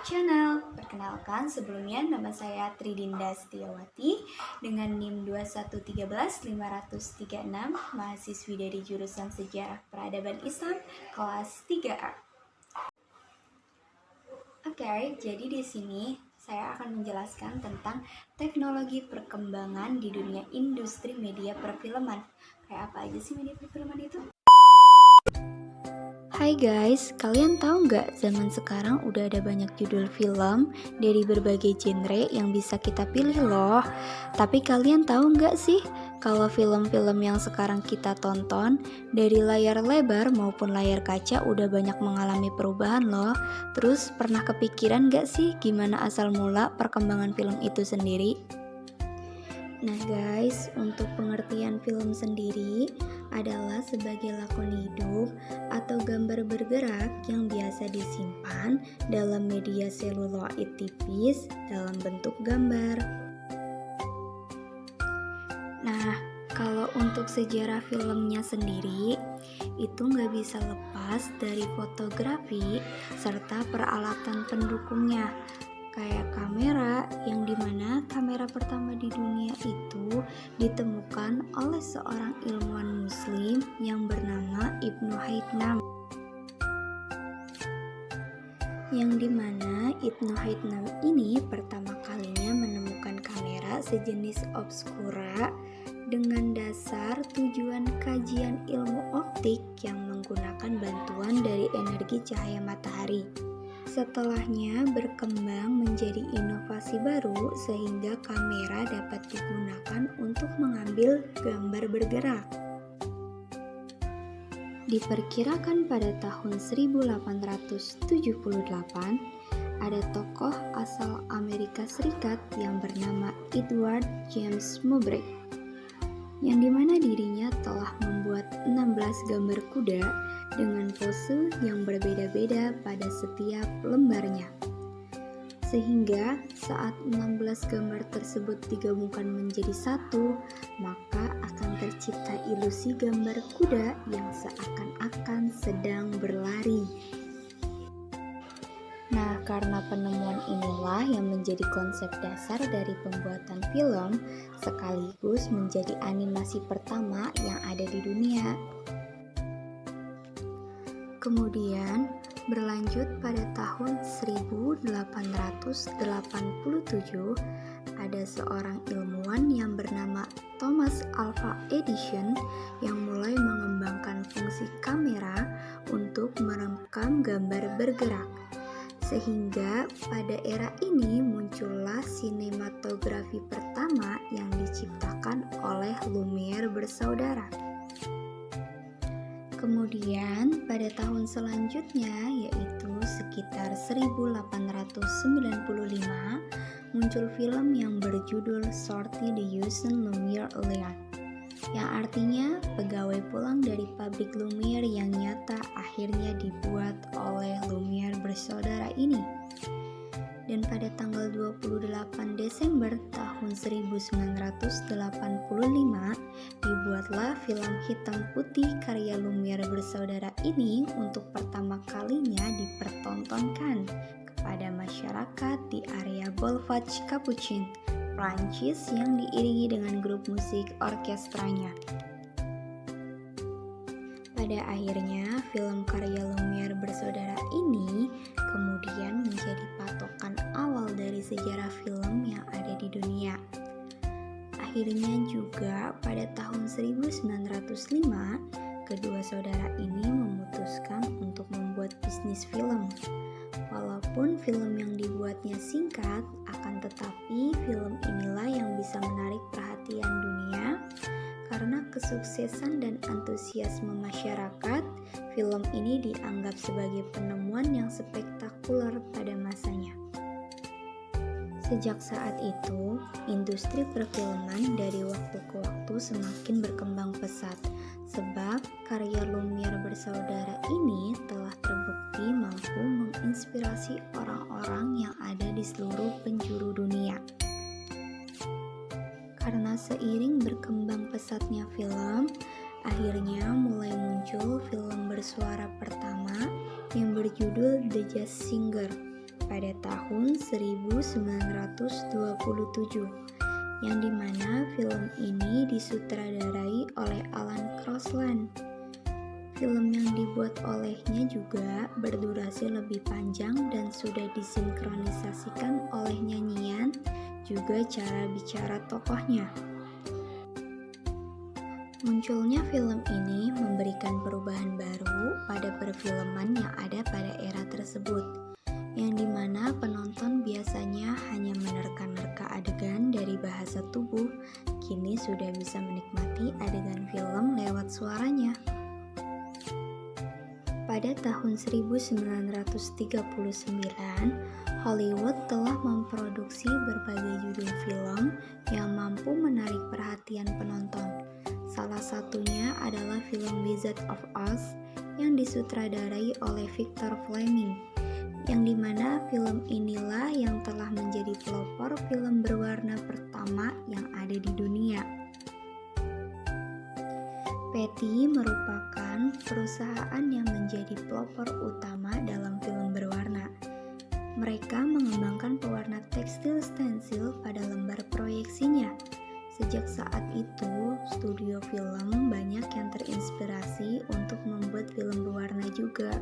channel. Perkenalkan, sebelumnya nama saya Tridinda Setiawati dengan NIM 2113536, mahasiswi dari jurusan Sejarah Peradaban Islam kelas 3A. Oke, jadi di sini saya akan menjelaskan tentang teknologi perkembangan di dunia industri media perfilman. Kayak apa aja sih media perfilman itu? Hai guys, kalian tahu nggak zaman sekarang udah ada banyak judul film dari berbagai genre yang bisa kita pilih loh. Tapi kalian tahu nggak sih kalau film-film yang sekarang kita tonton dari layar lebar maupun layar kaca udah banyak mengalami perubahan loh. Terus pernah kepikiran nggak sih gimana asal mula perkembangan film itu sendiri? Nah guys, untuk pengertian film sendiri adalah sebagai lakon hidup atau gambar bergerak yang biasa disimpan dalam media seluloid tipis dalam bentuk gambar. Nah, kalau untuk sejarah filmnya sendiri, itu nggak bisa lepas dari fotografi serta peralatan pendukungnya, kayak kamera, yang dimana kamera pertama di dunia itu ditemukan oleh seorang ilmuwan muslim yang bernama Ibnu Haytham, yang dimana Ibnu Haytham ini pertama kalinya menemukan kamera sejenis obskura dengan dasar tujuan kajian ilmu optik yang menggunakan bantuan dari energi cahaya matahari. Setelahnya berkembang menjadi inovasi baru sehingga kamera dapat digunakan untuk mengambil gambar bergerak. Diperkirakan pada tahun 1878, ada tokoh asal Amerika Serikat yang bernama Edward James Mowbray, yang dimana dirinya telah membuat 16 gambar kuda dengan pose yang berbeda-beda pada setiap lembarnya. Sehingga saat 16 gambar tersebut digabungkan menjadi satu, maka akan tercipta ilusi gambar kuda yang seakan-akan sedang berlari. Nah, karena penemuan inilah yang menjadi konsep dasar dari pembuatan film, sekaligus menjadi animasi pertama yang ada di dunia. Kemudian berlanjut pada tahun 1887, ada seorang ilmuwan yang bernama Thomas Alva Edison yang mulai mengembangkan fungsi kamera untuk merekam gambar bergerak. Sehingga pada era ini muncullah sinematografi pertama yang diciptakan oleh Lumiere bersaudara. Kemudian pada tahun selanjutnya, yaitu sekitar 1895, muncul film yang berjudul Sortie de Usine Lumière Alliance, yang artinya pegawai pulang dari pabrik Lumiere yang nyata akhirnya dibuat oleh Lumiere bersaudara ini. Dan pada tanggal 28 Desember tahun 1985 dibuatlah film hitam putih karya Lumiere bersaudara ini untuk pertama kalinya dipertontonkan kepada masyarakat di area Boulevard Capucine, Prancis, yang diiringi dengan grup musik orkestranya. Pada akhirnya, film karya Lumiere bersaudara ini kemudian menjadi patokan awal dari sejarah film yang ada di dunia. Akhirnya juga pada tahun 1905, kedua saudara ini memutuskan untuk membuat bisnis film. Walaupun film yang dibuatnya singkat, akan tetapi film inilah yang bisa menarik perhatian dunia. Karena kesuksesan dan antusiasme masyarakat, film ini dianggap sebagai penemuan yang spektakuler pada masanya. Sejak saat itu, industri perfilman dari waktu ke waktu semakin berkembang pesat, sebab karya Lumiere bersaudara ini telah terbukti mampu menginspirasi orang-orang yang ada di seluruh penjuru dunia. Karena seiring berkembang pesatnya film, akhirnya mulai muncul film bersuara pertama yang berjudul The Jazz Singer. pada tahun 1927, yang dimana film ini disutradarai oleh Alan Crosland. Film yang dibuat olehnya juga berdurasi lebih panjang dan sudah disinkronisasikan oleh nyanyian, juga cara bicara tokohnya. Munculnya film ini memberikan perubahan baru pada perfilman yang ada pada era tersebut, yang dimana penonton biasanya hanya menerka-nerka adegan dari bahasa tubuh, kini sudah bisa menikmati adegan film lewat suaranya. Pada tahun 1939, Hollywood telah memproduksi berbagai judul film yang mampu menarik perhatian penonton. Salah satunya adalah film Wizard of Oz yang disutradarai oleh Victor Fleming, yang dimana film inilah yang telah menjadi pelopor film berwarna pertama yang ada di dunia. Patty merupakan perusahaan yang menjadi pelopor utama dalam film berwarna. Mereka mengembangkan pewarna tekstil stensil pada lembar proyeksinya. Sejak saat itu, studio film banyak yang terinspirasi untuk membuat film berwarna juga.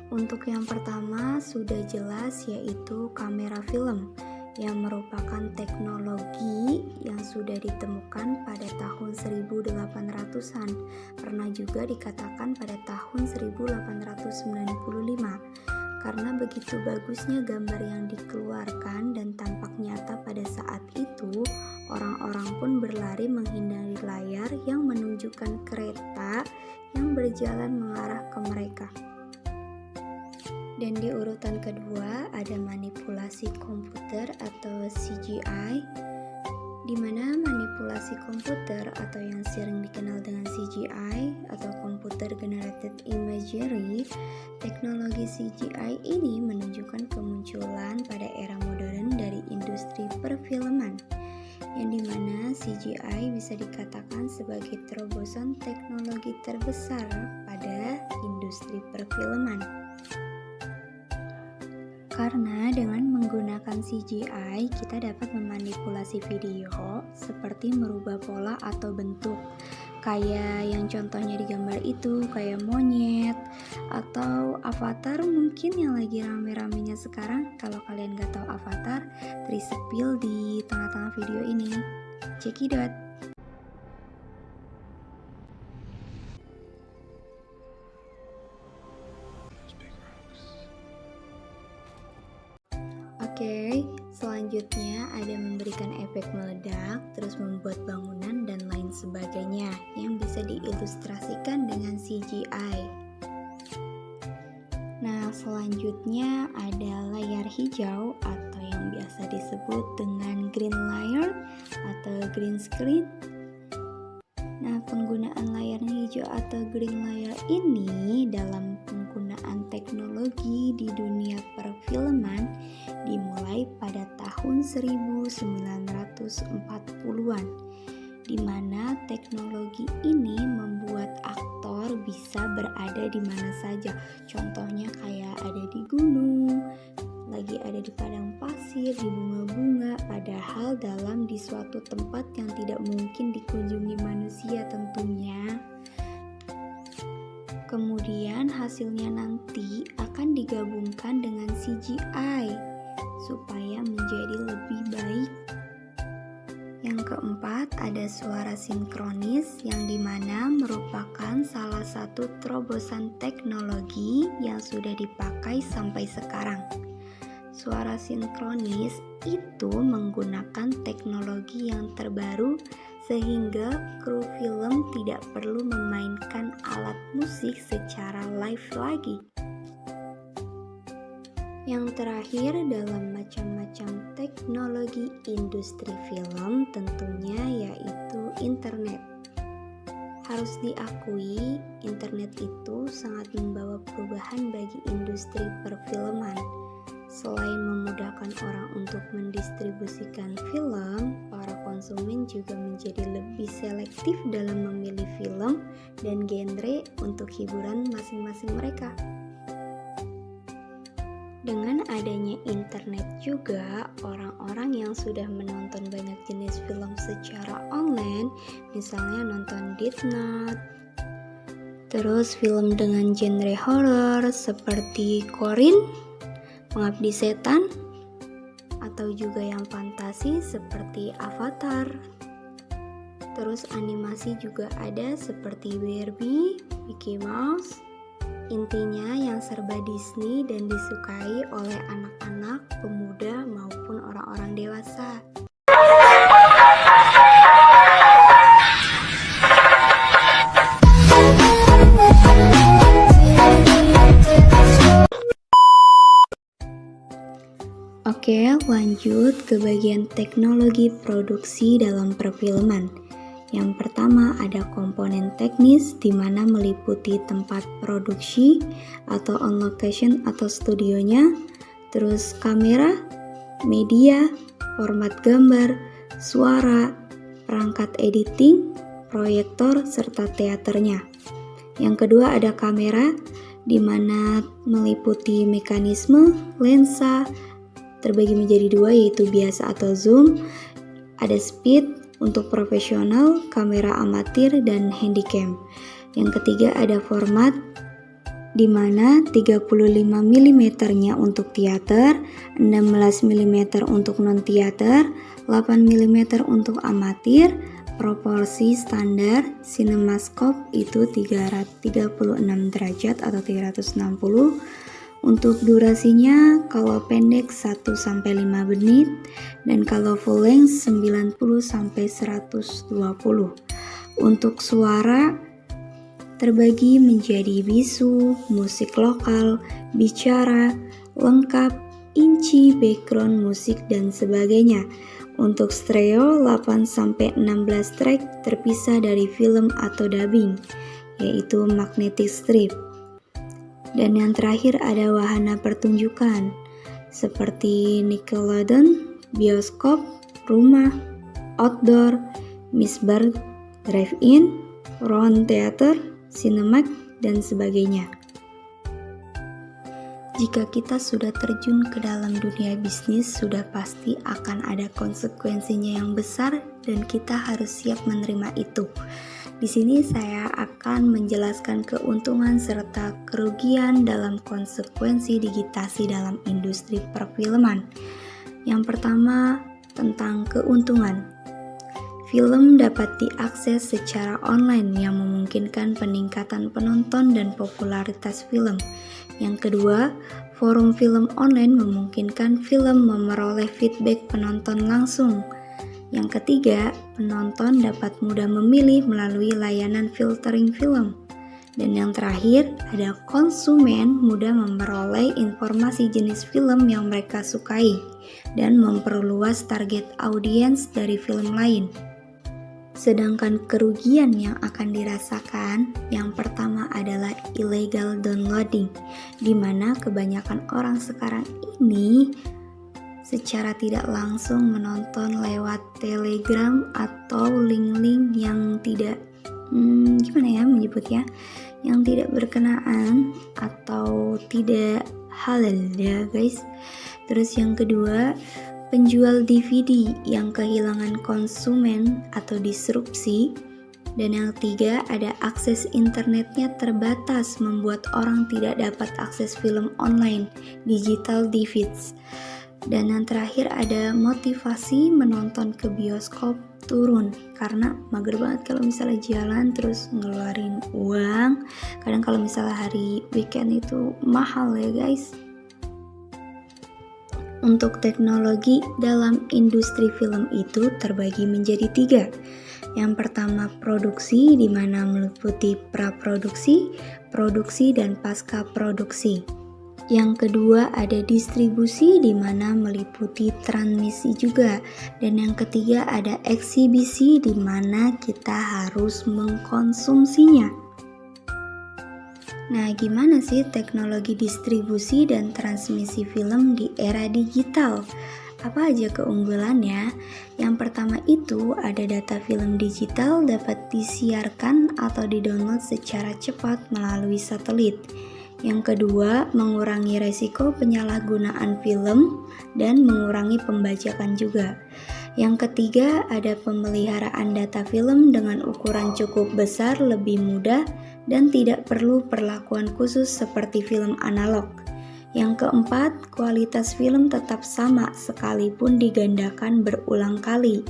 Untuk yang pertama sudah jelas, yaitu kamera film, yang merupakan teknologi yang sudah ditemukan pada tahun 1800-an, pernah juga dikatakan pada tahun 1895, karena begitu bagusnya gambar yang dikeluarkan dan tampak nyata pada saat itu, orang-orang pun berlari menghindari layar yang menunjukkan kereta yang berjalan mengarah ke mereka. Dan di urutan kedua ada manipulasi komputer atau CGI, di mana manipulasi komputer atau yang sering dikenal dengan CGI atau Computer Generated Imagery, teknologi CGI ini menunjukkan kemunculan pada era modern dari industri perfilman, yang dimana CGI bisa dikatakan sebagai terobosan teknologi terbesar pada industri perfilman. Karena dengan menggunakan CGI, kita dapat memanipulasi video seperti merubah pola atau bentuk. Kayak yang contohnya di gambar itu, kayak monyet atau avatar mungkin yang lagi rame-ramenya sekarang. Kalau kalian gak tahu avatar, terisepil di tengah-tengah video ini. Cekidot. Oke, selanjutnya ada memberikan efek meledak, terus membuat bangunan dan lain sebagainya yang bisa diilustrasikan dengan CGI. Nah, selanjutnya ada layar hijau atau yang biasa disebut dengan green layer atau green screen. Nah, penggunaan layar hijau atau green layer ini dalam penggunaan teknologi di dunia perfilman dimulai pada tahun 1940-an, di mana teknologi ini membuat aktor bisa berada di mana saja. Contohnya kayak ada di gunung, lagi ada di padang pasir, di bunga-bunga, padahal di suatu tempat yang tidak mungkin dikunjungi manusia tentunya. Kemudian hasilnya nanti akan digabungkan dengan CGI supaya menjadi lebih baik. Yang keempat ada suara sinkronis, yang dimana merupakan salah satu terobosan teknologi yang sudah dipakai sampai sekarang. Suara sinkronis itu menggunakan teknologi yang terbaru sehingga kru film tidak perlu memainkan alat musik secara live lagi. Yang terakhir dalam macam-macam teknologi industri film tentunya yaitu internet. Harus diakui, internet itu sangat membawa perubahan bagi industri perfilman. Selain memudahkan orang untuk mendistribusikan film, para konsumen juga menjadi lebih selektif dalam memilih film dan genre untuk hiburan masing-masing mereka. Dengan adanya internet juga, orang-orang yang sudah menonton banyak jenis film secara online, misalnya nonton Death Note, terus film dengan genre horor seperti Corin, Pengabdi Setan, atau juga yang fantasi seperti Avatar. Terus animasi juga ada seperti Barbie, Mickey Mouse. Intinya yang serba Disney dan disukai oleh anak-anak, pemuda maupun orang-orang dewasa. Oke, lanjut ke bagian teknologi produksi dalam perfilman. Yang pertama ada komponen teknis di mana meliputi tempat produksi atau on location atau studionya, terus kamera, media, format gambar, suara, perangkat editing, proyektor, serta teaternya. Yang kedua ada kamera di mana meliputi mekanisme, lensa, terbagi menjadi dua yaitu biasa atau zoom, ada speed untuk profesional, kamera amatir, dan handycam. Yang ketiga ada format di mana 35 mm-nya untuk teater, 16 mm untuk non-teater, 8 mm untuk amatir, proporsi standar CinemaScope itu 336 derajat atau 360. Untuk durasinya kalau pendek 1-5 menit dan kalau full length 90-120. Untuk suara terbagi menjadi bisu, musik lokal, bicara, lengkap, inci, background musik dan sebagainya. Untuk stereo 8-16 track terpisah dari film atau dubbing, yaitu magnetic strip. Dan yang terakhir ada wahana pertunjukan seperti Nickelodeon, bioskop, rumah, outdoor, Misbar, drive-in, round theater, Cinemax, dan sebagainya. Jika kita sudah terjun ke dalam dunia bisnis, sudah pasti akan ada konsekuensinya yang besar dan kita harus siap menerima itu. Di sini saya akan menjelaskan keuntungan serta kerugian dalam konsekuensi digitasi dalam industri perfilman. Yang pertama, tentang keuntungan. Film dapat diakses secara online yang memungkinkan peningkatan penonton dan popularitas film. Yang kedua, forum film online memungkinkan film memperoleh feedback penonton langsung. Yang ketiga, penonton dapat mudah memilih melalui layanan filtering film. Dan yang terakhir, ada konsumen mudah memperoleh informasi jenis film yang mereka sukai dan memperluas target audiens dari film lain. Sedangkan kerugian yang akan dirasakan, yang pertama adalah illegal downloading, di mana kebanyakan orang sekarang ini secara tidak langsung menonton lewat Telegram atau link-link yang tidak yang tidak berkenaan atau tidak halal ya guys. Terus yang kedua, penjual DVD yang kehilangan konsumen atau disrupsi. Dan yang ketiga, ada akses internetnya terbatas membuat orang tidak dapat akses film online, digital DVDs. Dan yang terakhir ada motivasi menonton ke bioskop turun karena mager banget kalau misalnya jalan terus ngeluarin uang. Kadang kalau misalnya hari weekend itu mahal ya guys. Untuk teknologi dalam industri film itu terbagi menjadi 3. Yang pertama produksi, di mana meliputi praproduksi, produksi, dan pasca produksi. Yang kedua ada distribusi, di mana meliputi transmisi juga. Dan yang ketiga ada eksibisi, di mana kita harus mengkonsumsinya. Nah, gimana sih teknologi distribusi dan transmisi film di era digital? Apa aja keunggulannya? Yang pertama itu ada data film digital dapat disiarkan atau didownload secara cepat melalui satelit. Yang kedua, mengurangi resiko penyalahgunaan film dan mengurangi pembajakan juga. Yang ketiga, ada pemeliharaan data film dengan ukuran cukup besar, lebih mudah, dan tidak perlu perlakuan khusus seperti film analog. Yang keempat, kualitas film tetap sama sekalipun digandakan berulang kali.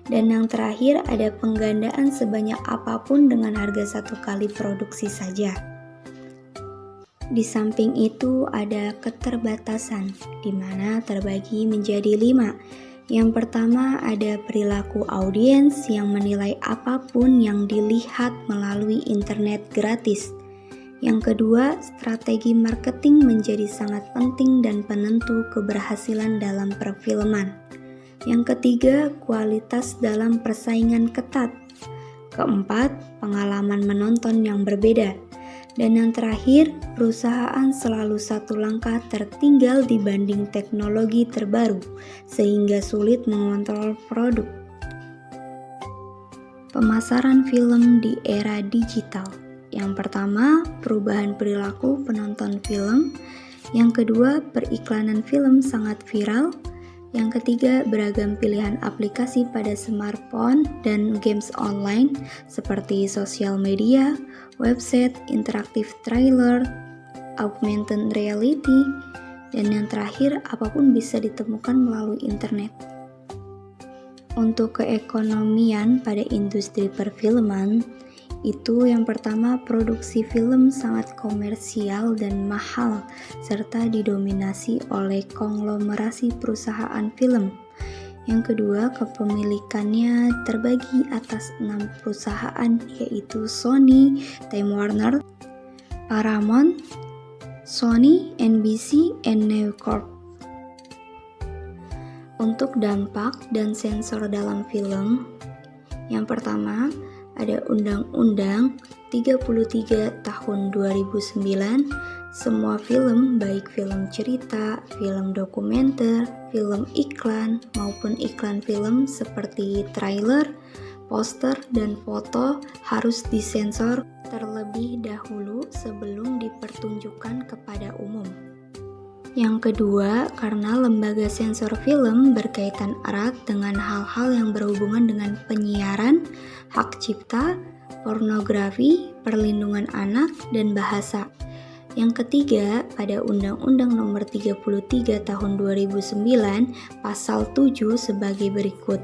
Dan yang terakhir, ada penggandaan sebanyak apapun dengan harga satu kali produksi saja. Di samping itu ada keterbatasan, di mana terbagi menjadi 5. Yang pertama ada perilaku audiens yang menilai apapun yang dilihat melalui internet gratis. Yang kedua, strategi marketing menjadi sangat penting dan penentu keberhasilan dalam perfilman. Yang ketiga, kualitas dalam persaingan ketat. Keempat, pengalaman menonton yang berbeda. Dan yang terakhir, perusahaan selalu satu langkah tertinggal dibanding teknologi terbaru, sehingga sulit mengontrol produk. Pemasaran film di era digital. Yang pertama, perubahan perilaku penonton film. Yang kedua, periklanan film sangat viral. Yang ketiga, beragam pilihan aplikasi pada smartphone dan games online seperti sosial media, website, interaktif trailer, augmented reality, dan yang terakhir, apapun bisa ditemukan melalui internet. Untuk keekonomian pada industri perfilman, itu yang pertama, produksi film sangat komersial dan mahal serta didominasi oleh konglomerasi perusahaan film. Yang kedua, kepemilikannya terbagi atas 6 perusahaan, yaitu Sony, Time Warner, Paramount, Sony, NBC, and News Corp. Untuk dampak dan sensor dalam film, yang pertama, ada Undang-Undang 33 tahun 2009, semua film baik film cerita, film dokumenter, film iklan, maupun iklan film seperti trailer, poster, dan foto harus disensor terlebih dahulu sebelum dipertunjukkan kepada umum. Yang kedua, karena lembaga sensor film berkaitan erat dengan hal-hal yang berhubungan dengan penyiaran, hak cipta, pornografi, perlindungan anak, dan bahasa. Yang ketiga, pada Undang-Undang Nomor 33 Tahun 2009, Pasal 7 sebagai berikut.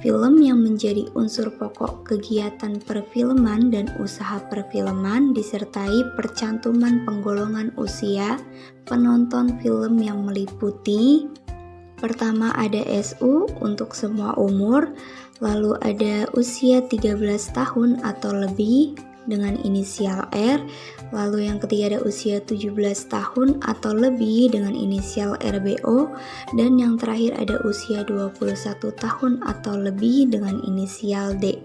Film yang menjadi unsur pokok kegiatan perfilman dan usaha perfilman disertai percantuman penggolongan usia penonton film yang meliputi: pertama ada SU untuk semua umur, lalu ada usia 13 tahun atau lebih dengan inisial R, lalu yang ketiga ada usia 17 tahun atau lebih dengan inisial RBO, dan yang terakhir ada usia 21 tahun atau lebih dengan inisial D.